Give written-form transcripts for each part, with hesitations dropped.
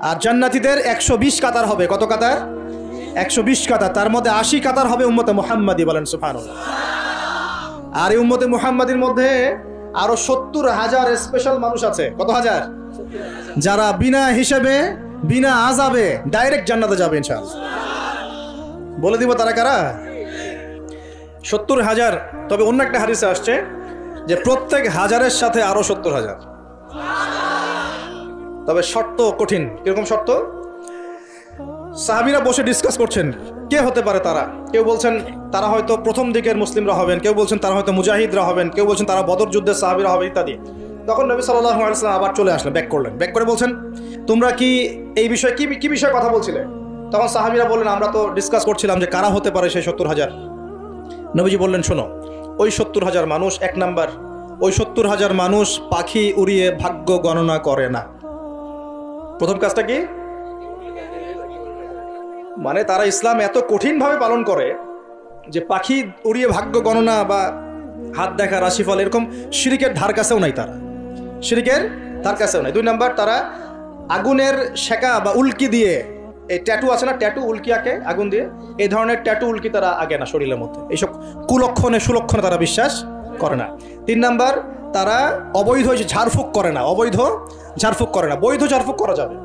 আর জান্নাতীদের 120 কাতার হবে। কত কাতার? 120 কাতার। তার মধ্যে 80 কাতার হবে উম্মতে মুহাম্মাদি, বলেন সুবহানাল্লাহ। আর এই উম্মতে মুহাম্মাদির মধ্যে আরো 70,000 স্পেশাল মানুষ আছে। কত হাজার? যারা বিনা হিসেবে বিনা আযাবে ডাইরেক্ট জান্নাতে যাবে ইনশাআল্লাহ। বলে দিব তারা কারা? 70,000। তবে অন্য একটা হাদিসে আসছে যে প্রত্যেক হাজারের সাথে আরো 70,000। তবে শর্ত কঠিন। কিরকম শর্ত? সাহাবীরা বসে ডিসকাস করছেন কে হতে পারে তারা। কেউ বলছেন তারা হয়তো প্রথম দিকের মুসলিমরা হবেন, কেউ বলছেন তারা হয়তো মুজাহিদরা হবেন, কেউ বলছেন তারা বদর যুদ্ধের সাহাবীরা হবে ইত্যাদি। তখন নবী সাল্লাল্লাহু আলাইহি ওয়াসাল্লাম আবার চলে আসলেন, ব্যাক করলেন। ব্যাক করে বলছেন তোমরা কি এই বিষয়ে কি বিষয়ে কথা বলছিলে? তখন সাহাবীরা বললেন আমরা তো ডিসকাস করছিলাম যে কারা হতে পারে সেই 70,000। নবীজি বললেন শোনো, ওই 70,000 মানুষ, এক নাম্বার, ওই 70,000 মানুষ পাখি উড়িয়ে ভাগ্য গণনা করে না। প্রথম কাজটা কি? মানে তারা ইসলাম এত কঠিনভাবে পালন করে যে পাখি উড়িয়ে ভাগ্য গণনা বা হাত দেখা, রাশিফল, এরকম শিরিকের ধার কাছেও নাই তারা। শিরিকের ধার কাছেও নাই। দুই নাম্বার, তারা আগুনের শেকা বা উল্কি দিয়ে, এই ট্যাটু আছে না, ট্যাটু উল্কি আঁকে আগুন দিয়ে, এই ধরনের ট্যাটু উল্কি তারা আগে না শরীরের মধ্যে। এইসব কুলক্ষণে সুলক্ষণে তারা বিশ্বাস করে না। তিন নাম্বার, তারা অবৈধ ঝাড়ফুঁক করে না। অবৈধ ঝাড়ফুঁক করে না। বৈধ ঝাড়ফুঁক করা যাবে।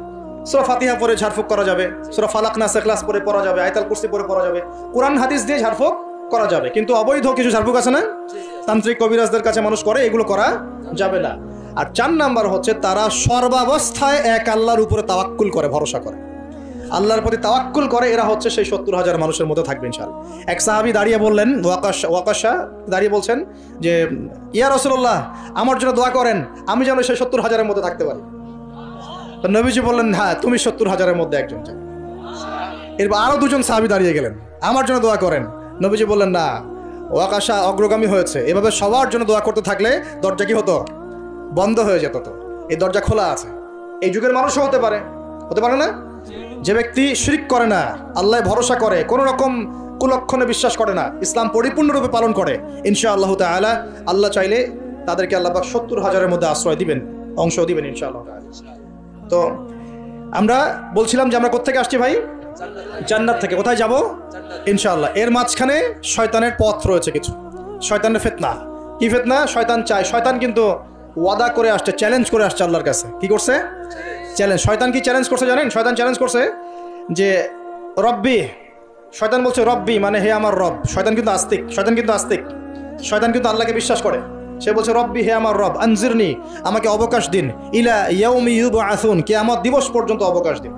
সূরা ফাতিহা পড়ে ঝাড়ফুঁক করা যাবে, সূরা ফালাক নাস ইখলাস পড়ে পড়া যাবে, আয়াতুল কুরসি পড়ে পড়া যাবে, কোরআন হাদিস দিয়ে ঝাড়ফুঁক করা যাবে। কিন্তু অবৈধ কিছু ঝাড়ফুঁক আছে না, তান্ত্রিক কবিরাজদের কাছে মানুষ করে, এগুলো করা যাবে না। আর 4 নাম্বার হচ্ছে তারা সর্বাবস্থায় এক আল্লাহর উপরে তাওয়াক্কুল করে, ভরসা করে, আল্লাহর প্রতি তাওয়াক্কুল করে। এরা হচ্ছে সেই 70,000 মানুষের মধ্যে থাকবে ইনশাআল্লাহ। এক সাহাবী দাঁড়িয়ে বললেন, ওয়াকাশা দাঁড়িয়ে বলছেন যে ইয়া রাসূলুল্লাহ, আমার জন্য দোয়া করেন, আমি যেন সেই 70,000-এর মধ্যে থাকতে পারি। তো নবীজি বললেন হ্যাঁ, তুমি 70,000-এর মধ্যে একজন যাবে। এরপর আরো 2জন সাহাবী দাঁড়িয়ে গেলেন, আমার জন্য দোয়া করেন। নবীজি বললেন না, ওয়াকাশা অগ্রগামী হয়েছে। এভাবে সবার জন্য দোয়া করতে থাকলে দরজা কি হতো? বন্ধ হয়ে যেত। তো এই দরজা খোলা আছে। এই যুগের মানুষও হতে পারে না? যে ব্যক্তি শিরক করে না, আল্লাহ ভরসা করে, কোন রকম কুলক্ষণে বিশ্বাস করে না, ইসলাম পরিপূর্ণরূপে পালন করে, ইনশাআল্লাহ তাআলা আল্লাহ চাইলে তাদেরকে আল্লাহ পাক 70,000-এর মধ্যে আশ্রয় দিবেন, অংশ দিবেন ইনশাআল্লাহ। তো আমরা বলছিলাম যে আমরা কোত্থেকে আসছি ভাই? জান্নাত থেকে। কোথায় যাব? ইনশাআল্লাহ। এর মাঝখানে শয়তানের পথ রয়েছে কিছু, শয়তানের ফিতনা। কি ফিতনা? শয়তান চায়, শয়তান কিন্তু ওয়াদা করে আসছে, চ্যালেঞ্জ করে আসছে আল্লাহর কাছে। কি করছে? চ্যালেঞ্জ। শয়তান কি চ্যালেঞ্জ করছে জানেন? শয়তান চ্যালেঞ্জ করছে যে রব্বি, শয়তান বলছে রব্বি মানে হে আমার রব। শয়তান কিন্তু আস্তিক, শয়তান কিন্তু আল্লাহকে বিশ্বাস করে। সে বলছে রব্বি, হে আমার রব, আনজিরনি, আমাকে অবকাশ দিন, ইলা ইয়াউমি ইউবআসুন, কিয়ামত দিবস পর্যন্ত অবকাশ দিন।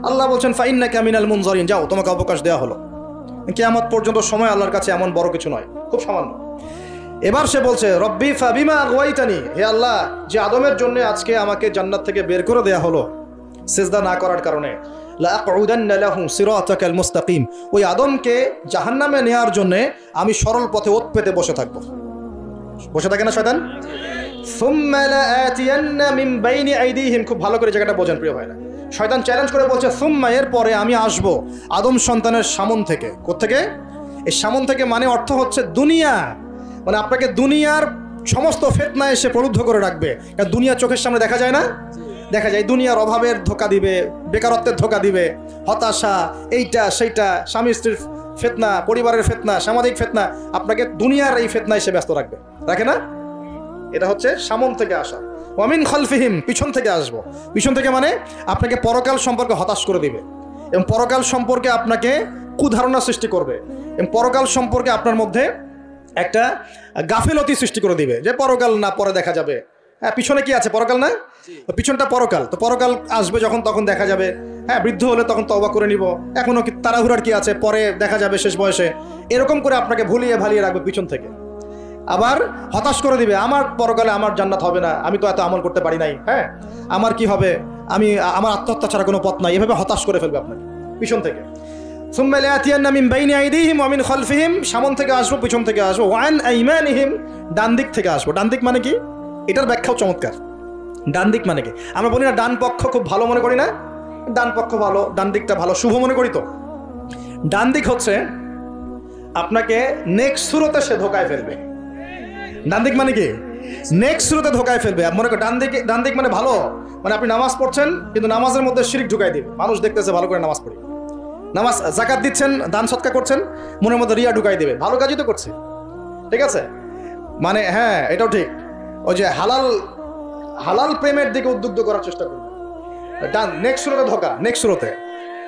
আল্লাহ বলছেন ফাইন্নাকা মিনাল মুনজারিন, যাও, তোমাকে অবকাশ দেওয়া হলো। কিয়ামত পর্যন্ত সময় আল্লাহর কাছে এমন বড় কিছু নয়, খুব সামান্য। এবার সে বলছে রব্বি ফাবিমা আগওয়াইতানি, হে আল্লাহ, যে আদমের জন্য আজকে আমাকে জান্নাত থেকে বের করে দেয়া হলো সিজদা না করার কারণে, লা আকুদান্না লাহু সিরাতাকাল মুস্তাকিম, ওই আদমকে জাহান্নামে নেয়ার জন্য আমি সরল পথে ওত পেতে বসে থাকবো। বসে থাকে না শয়তান? সুম্মা লাআতিয়ান্না মিন বাইনি আইদিহিম, খুব ভালো করে জায়গাটা বোঝেন প্রিয় ভাইরা। শয়তান চ্যালেঞ্জ করে বলছে সুম্মা, এর পরে আমি আসবো আদম সন্তানের সামন থেকে। কোত্থেকে? এই সামন থেকে মানে অর্থ হচ্ছে দুনিয়া, মানে আপনাকে দুনিয়ার সমস্ত ফিতনা এসে প্রলুব্ধ করে রাখবে। কারণ দুনিয়া চোখের সামনে দেখা যায় না, দেখা যায়। দুনিয়ার অভাবের ধোঁকা দিবে, বেকারত্বের ধোঁকা দিবে, হতাশা, এইটা সেইটা, স্বামী স্ত্রীর ফিতনা, পরিবারের ফিতনা, সামাজিক ফিতনা, আপনাকে দুনিয়ার এই ফিতনা এসে ব্যস্ত রাখবে, রাখে না? এটা হচ্ছে সামন থেকে আসা। ওয়ামিন খালফিহিম, পিছন থেকে আসবো। পিছন থেকে মানে আপনাকে পরকাল সম্পর্কে হতাশ করে দিবে, এবং পরকাল সম্পর্কে আপনাকে কুধারণা সৃষ্টি করবে, এবং পরকাল সম্পর্কে আপনার মধ্যে একটা গাফিলতি সৃষ্টি করে দিবে যে পরকাল না, পরে দেখা যাবে। হ্যাঁ, পিছনে কি আছে? পরকাল না? পিছনটা পরকাল। তো পরকাল আসবে যখন, তখন দেখা যাবে। হ্যাঁ, বৃদ্ধ হলে তখন তওবা করে নিব, এখনো কি তাড়াহুড়ার কি আছে, পরে দেখা যাবে শেষ বয়সে। এরকম করে আপনাকে ভুলিয়ে ভালিয়ে রাখবে পিছন থেকে। আবার হতাশ করে দিবে, আমার পরকালে আমার জান্নাত হবে না, আমি তো এত আমল করতে পারি নাই, হ্যাঁ, আমার কি হবে, আমার আত্মহত্যা ছাড়া কোনো পথ নাই। এভাবে হতাশ করে ফেলবে আপনাকে পিছন থেকে। সুম্মা লাআতিয়ান্না মিন বাইনি আইদিহিম ওয়া মিন খালফিহিম, সামন থেকে আসবো, পিছন থেকে আসবো, ওয়া আন আইমানিহিম, ডান দিক থেকে আসবো। ডান দিক মানে কি? এটার ব্যাখ্যাও চমৎকার। ডান দিক মানে কি? আমরা বলি না ডান পক্ষ খুব ভালো মনে করি না, ডান পক্ষ ভালো, ডান দিকটা ভালো, শুভ মনে করি। তো ডান দিক হচ্ছে আপনাকে নেক্সট সুরতে সে ধোকায় ফেলবে। ডান দিক মানে কি? নেক্সট সুরতে ধোকায় ফেলবে। মনে করো ডান দিক মানে ভালো, মানে আপনি নামাজ পড়ছেন কিন্তু নামাজের মধ্যে শিরিক ঢুকাই দিবে, মানুষ দেখতেছে ভালো করে নামাজ পড়ি, নামাজ জাকাত দিচ্ছেন, দান সৎকা করছেন, মনের মধ্যে রিয়া ঢুকাই দেবে, ভালো কাজই তো করছে, ঠিক আছে? মানে হ্যাঁ, এটাও ঠিক, ওই যে হালাল প্রেমের দিকে উদ্বুদ্ধ করার চেষ্টা করবে, নেক্সট সুরতে ধোকা, নেক্সট সুরতে,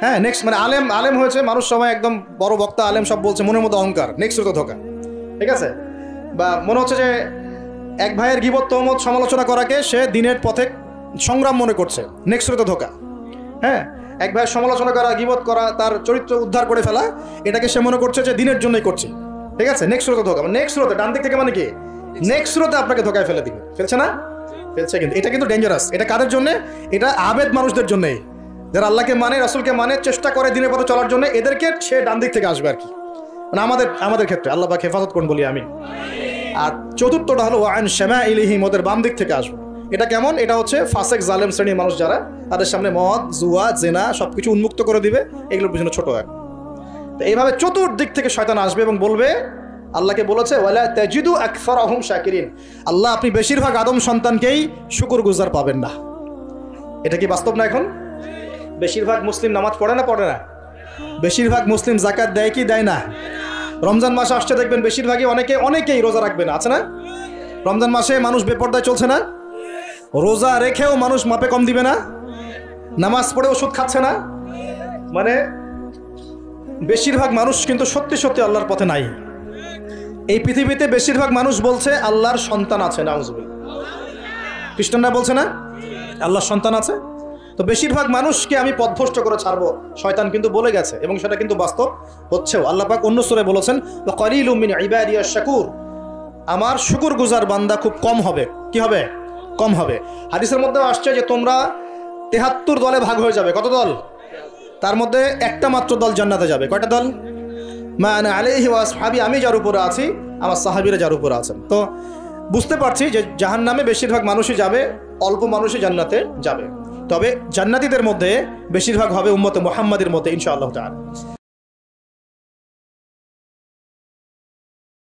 হ্যাঁ নেক্সট মানে আলেম হয়েছে মানুষ, সবাই একদম বড় বক্তা আলেম সব বলছে, মনের মধ্যে অহংকার, নেক্সট সুরতে ধোকা, ঠিক আছে? বা মনে হচ্ছে যে এক ভাইয়ের গীবত তহমত সমালোচনা করাকে সে দিনের পথে সংগ্রাম মনে করছে, নেক্সট সুরতে ধোকা। হ্যাঁ, এক ভাইয়ের সমালোচনা করা, গীবত করা, তার চরিত্র উদ্ধার করে ফেলা, এটাকে সে মনে করছে যে দিনের জন্যই করছে, ঠিক আছে? নেক্সট সুরতে ধোকা, নেক্সট সুরতে ডান দিক থেকে মানে কি নেক্সট সুরতে আপনাকে ধোকায় ফেলে দিবে, ফেলছে না? ফেলছে। কিন্তু এটা কিন্তু ডেঞ্জারাস। এটা কাদের জন্য? এটা আবেদ মানুষদের জন্যই, যারা আল্লাহকে মানে, রাসূলকে মানে, চেষ্টা করে দিনের পথে চলার জন্য, এদেরকে সে ডান দিক থেকে আসবে আর কি, মানে আমাদের ক্ষেত্রে আল্লাহ পাক হেফাজত করুন বলি আমি। আর চতুর্থটা হলো ওয়ান শামাইলিহিম, ওদের বাম দিক থেকে আসবে। এটা কেমন? এটা হচ্ছে ফাসেক জালেম শ্রেণীর মানুষ, যারা তাদের সামনে মদ, জুয়া, জেনা সবকিছু উন্মুক্ত করে দিবে, এগুলোর পিছনে ছোট এক। তো এইভাবে চতুর্দিক থেকে শয়তান আসবে এবং বলবে, আল্লাহকে বলেছে ওয়ালা তাজিদু আকসারাহুম শাকিরিন, আল্লাহ আপনি বেশিরভাগ আদম সন্তানকেই শুকরগুজার পাবেন না। এটা কি বাস্তব না? এখন বেশিরভাগ মুসলিম নামাজ পড়ে না? পড়ে না? বেশিরভাগ মুসলিম যাকাত দেয় কি দেয় না? রমজান মাস আসছে দেখবেন বেশিরভাগই অনেকেই রোজা রাখবে না, আছে না? রমজান মাসে মানুষ বেপরদায় চলছে না? রোজা রেখেও মানুষ মাপে কম দিবে না? নামাজ পড়ে ওষুধ খাচ্ছে না? মানে বেশিরভাগ মানুষ কিন্তু সত্যি সত্যি আল্লাহর পথে নাই। এই পৃথিবীতে বেশিরভাগ মানুষ বলছে আল্লাহর সন্তান আছে, নাউজুবিল্লাহ। খ্রিস্টানরা বলছে না আল্লাহর সন্তান আছে? তো বেশিরভাগ মানুষকে আমি পথভ্রষ্ট করে ছাড়বো, শয়তান কিন্তু বলে গেছে, এবং সেটা কিন্তু বাস্তব হচ্ছেও। আল্লাহ পাক অন্য সূরায় বলেছেন ওয়া কালিলুম মিন ইবাদিয়াশ শাকুর, আমার শুকরগুজার বান্দা খুব কম হবে। কি হবে? কম হবে। হাদিসের মধ্যে আসছে যে তোমরা ৭৩ দলে ভাগ হয়ে যাবে। কত দল? তার মধ্যে একটা মাত্র দল জান্নাতে যাবে। কয়টা দল? মা আনা আলাইহি ওয়া আসহাবি, আমি যার উপরে আছি, আমার সাহাবীরা যার উপরে আছেন। তো বুঝতে পারছি যে জাহান্নামে বেশিরভাগ মানুষই যাবে, অল্প মানুষই জান্নাতে যাবে। তবে জান্নাতীদের মধ্যে বেশিরভাগ হবে উম্মতে মুহাম্মাদের মধ্যে ইনশাআল্লাহ তাআলা।